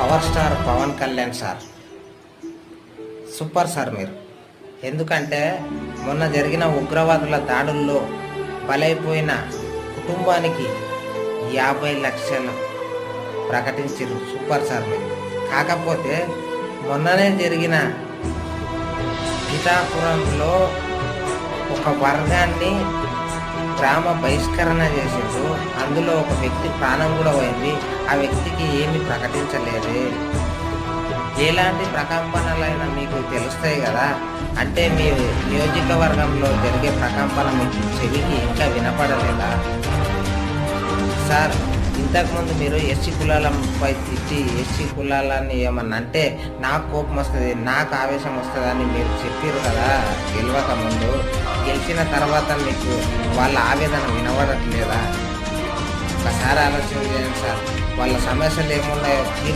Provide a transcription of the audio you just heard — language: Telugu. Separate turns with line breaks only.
Power star Pawan Kalyan sir super sir మీరు. ఎందుకంటే మొన్న జరిగిన ఉగ్రవాదుల దాడుల్లో బలైపోయిన కుటుంబానికి 50 లక్షలు ప్రకటించారు. సూపర్ సార్ మీరు. కాకపోతే మొన్ననే జరిగిన పిఠాపురంలో ఒక వర్గాన్ని గ్రామ బహిష్కరణ చేసిండ్రు. అందులో ఒక వ్యక్తి ప్రాణం కూడా పోయింది. ఆ వ్యక్తికి ఏమి ప్రకటించలేదు. ఎలాంటి ప్రకంపనలైనా మీకు తెలుస్తాయి కదా. అంటే మీ నియోజకవర్గంలో జరిగే ప్రకంపన మీకు చెవికి ఇంకా వినపడలేదా సార్? ఇంతకుముందు మీరు ఎస్సీ కులాలపై తిట్టి ఎస్సీ కులాలని ఏమన్నా అంటే నాకు కోపం వస్తుంది, నాకు ఆవేశం వస్తుంది అని మీరు చెప్పారు కదా గెలవక ముందు. గెలిచిన తర్వాత మీకు వాళ్ళ ఆవేదన వినబడట్లేదా? ఒకసారి ఆలోచన చేయండి సార్. వాళ్ళ సమస్యలు ఏమున్నాయో